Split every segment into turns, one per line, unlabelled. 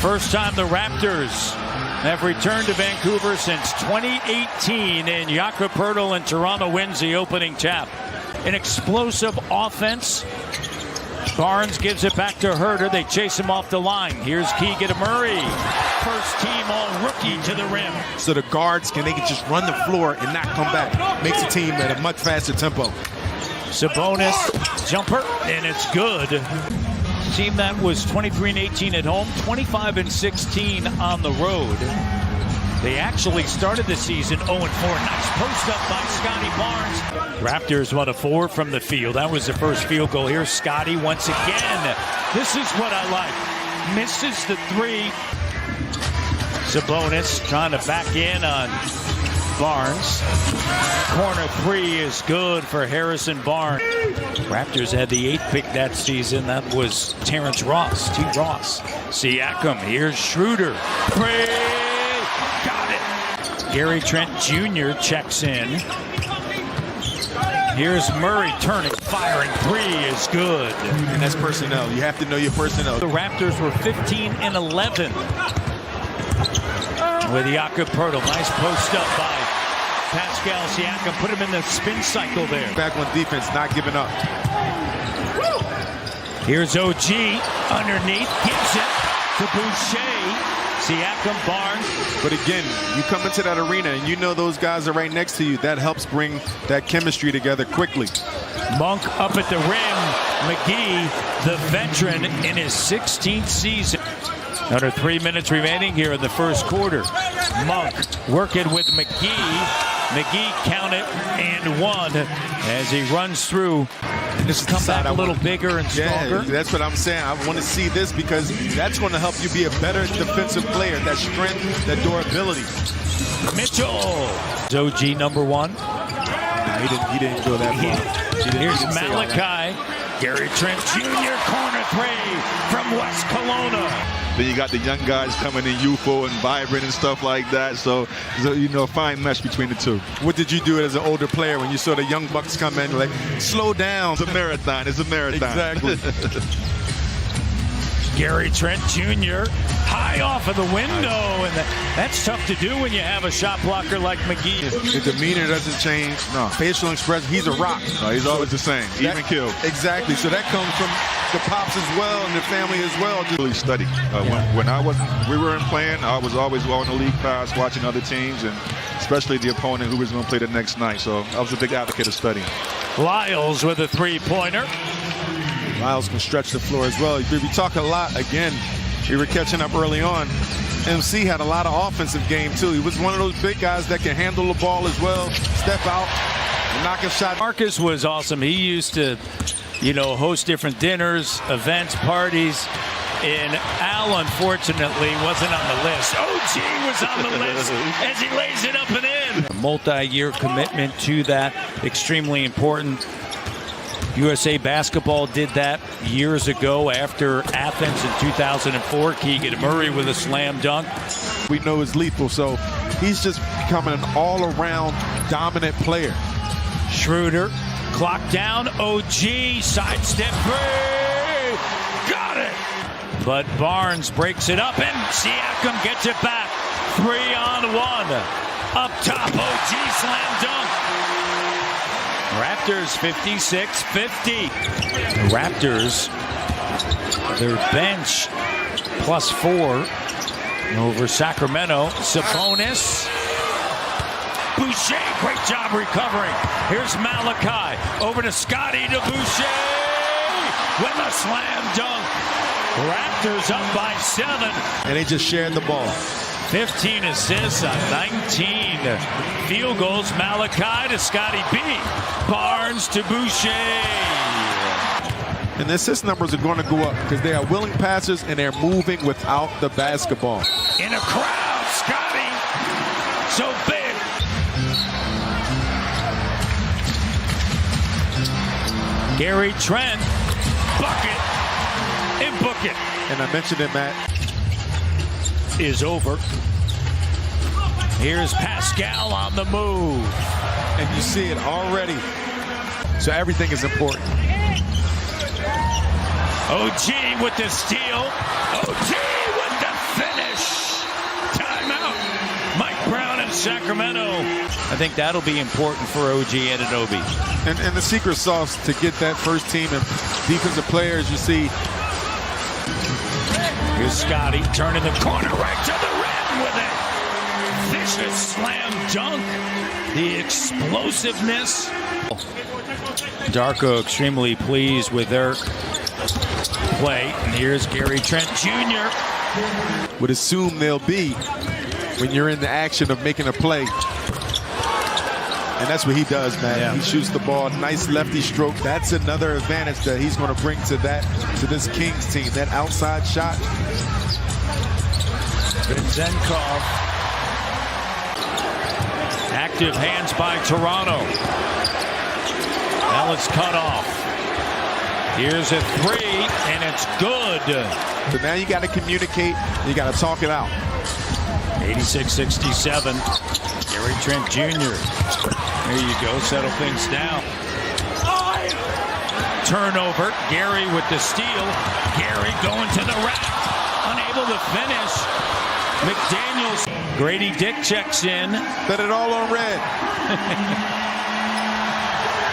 First time the Raptors have returned to Vancouver since 2018, and Jakob Poeltl, and Toronto wins the opening tap. An explosive offense. Barnes gives it back to Herter. They chase him off the line. Here's Keegan Murray. First team all-rookie to the rim.
So the guards they can just run the floor and not come back. Makes the team at a much faster tempo.
Sabonis, jumper, and it's good. Team that was 23-18 at home, 25-16 on the road. They actually started the season 0-4. Nice post up by Scotty Barnes. Raptors 1 of 4 from the field. That was the first field goal. Here's Scotty once again. This is what I like. Misses the 3. Sabonis trying to back in on Barnes. Corner 3 is good for Harrison Barnes. Raptors had the 8th pick that season. That was Terrence Ross, T. Ross. Siakam, here's Schroeder. Got it. Gary Trent Jr. checks in. Here's Murray turning, firing 3 is good.
And that's personnel. You have to know your personnel.
The Raptors were 15-11 with Jakob Poeltl. Nice post up by Pascal Siakam. Put him in the spin cycle there.
Back on defense, not giving up.
Here's OG underneath, gives it to Boucher. Siakam, Barnes.
But again, you come into that arena and you know those guys are right next to you. That helps bring that chemistry together quickly.
Monk up at the rim. McGee, the veteran, in his 16th season. Under 3 minutes remaining here in the first quarter. Monk working with McGee. McGee counted and 1 as he runs through.
This is
come back a little bigger and stronger.
Yeah, that's what I'm saying. I want to see this because that's going to help you be a better defensive player. That strength, that durability.
Mitchell. OG number 1.
No, he didn't go that far.
Here's Malachi. Gary Trent Jr. corner 3 from West Kelowna.
Then you got the young guys coming in youthful and vibrant and stuff like that. So you know, fine mesh between the two.
What did you do as an older player when you saw the young bucks come in? Like, slow down.
It's a marathon. It's a marathon.
Exactly.
Gary Trent Jr. high off of the window, and that's tough to do when you have a shot blocker like McGee.
The demeanor doesn't change. No. Facial expression, he's a rock.
No, he's always the same, even killed.
Exactly. So that comes from the pops as well and the family as well.
Really study. When we weren't playing, I was always on the league pass watching other teams, and especially the opponent who was going to play the next night. So I was a big advocate of studying.
Lyles with a 3-pointer.
Lyles can stretch the floor as well. We talk a lot, again, we were catching up early on. MC had a lot of offensive game, too. He was one of those big guys that can handle the ball as well, step out, and knock a shot.
Marcus was awesome. He used to, host different dinners, events, parties. And Al, unfortunately, wasn't on the list. OG was on the list as he lays it up and in. A multi-year commitment to that, extremely important. USA Basketball did that years ago after Athens in 2004. Keegan Murray with a slam dunk.
We know he's lethal, so he's just becoming an all-around dominant player.
Schroeder, clock down, OG, sidestep 3, got it! But Barnes breaks it up, and Siakam gets it back. 3-on-1, up top, OG slam dunk. Raptors 56-50. The Raptors, their bench +4 over Sacramento. Sabonis. Boucher, great job recovering. Here's Malachi. Over to Scotty to Boucher with a slam dunk. Raptors up by 7.
And they just shared the ball.
15 assists on 19 field goals. Malachi to Scotty B. Barnes to Boucher.
And the assist numbers are going to go up because they are willing passers and they're moving without the basketball.
In a crowd, Scotty. So big. Gary Trent. Bucket. And book it.
And I mentioned it, Matt.
Is over. Here's Pascal on the move.
And you see it already. So everything is important.
OG with the steal. OG with the Sacramento. I think that'll be important for OG Anunoby.
And the secret sauce to get that first team and defensive players, you see.
Here's Scotty turning the corner right to the rim with it. Vicious slam dunk. The explosiveness. Darko extremely pleased with their play. And here's Gary Trent Jr.
Would assume they'll be when you're in the action of making a play. And that's what he does, man.
Yeah.
He shoots the ball, nice lefty stroke. That's another advantage that he's going to bring to this Kings team. That outside shot.
Zenkov. Active hands by Toronto. Now it's cut off. Here's a three, and it's good.
So now you got to communicate. You got to talk it out.
86-67. Gary Trent Jr. There you go. Settle things down. Turnover. Gary with the steal. Gary going to the rack. Unable to finish. McDaniels. Grady Dick checks in.
Bet it all on red.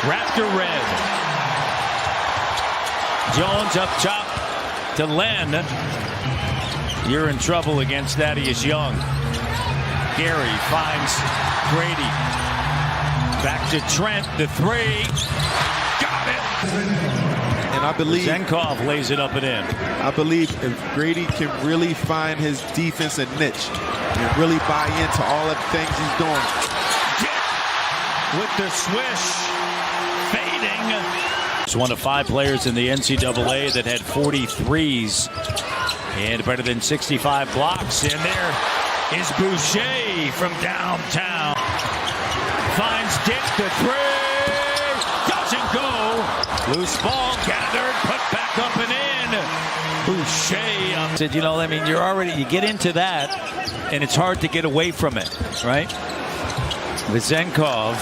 Raptor red. Jones up top to Len. You're in trouble against Thaddeus Young. Gary finds Grady. Back to Trent, the three. Got it.
And I believe
Zenkov lays it up and in.
I believe if Grady can really find his defense and niche and really buy into all of the things he's doing.
With the swish. Fading. He's one of 5 players in the NCAA that had 43s and better than 65 blocks. And there is Boucher from downtown. Finds Dick the three. Doesn't go. Loose ball gathered, put back up and in. Boucher said, you get into that, and it's hard to get away from it, right? With Zenkov.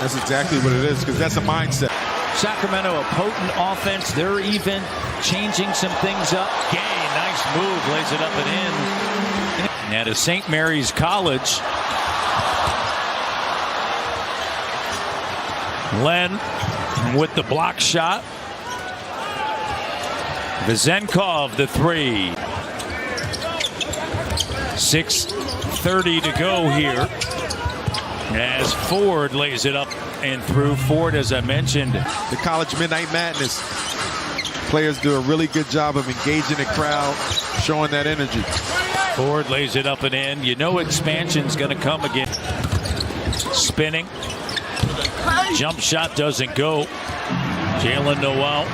That's exactly what it is, because that's a mindset.
Sacramento, a potent offense. They're even changing some things up. Gay, nice move, lays it up and in. Now to St. Mary's College. Len with the block shot. Vezenkov, the three. 6:30 to go here. As Ford lays it up and through. Ford, as I mentioned.
The College Midnight Madness. Players do a really good job of engaging the crowd, showing that energy.
Ford lays it up and in. You know expansion's going to come again. Spinning. Jump shot doesn't go. Jalen Noel.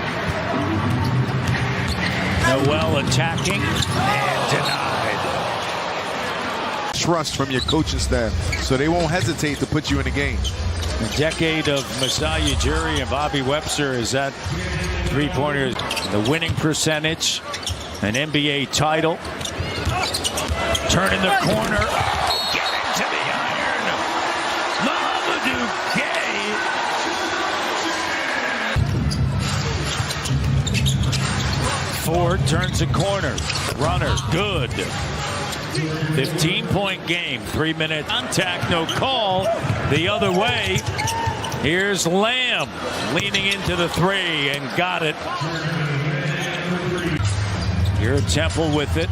Noel attacking and denied.
Trust from your coaching staff, so they won't hesitate to put you in the game.
A decade of Masai Ujiri and Bobby Webster is that three-pointer. The winning percentage, an NBA title. Turning the corner. Oh, get into the iron. Mahamadou Gay. Ford turns the corner. Runner, good. 15-point game. 3-minute contact, no call. The other way. Here's Lamb leaning into the three and got it. Here Temple with it.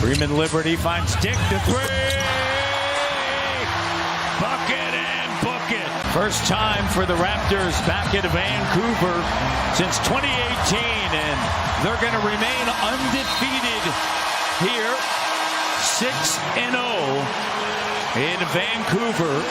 Freeman Liberty finds Dick the three. Bucket and book it. First time for the Raptors back at Vancouver since 2018, and they're going to remain undefeated here, 6-0 in Vancouver.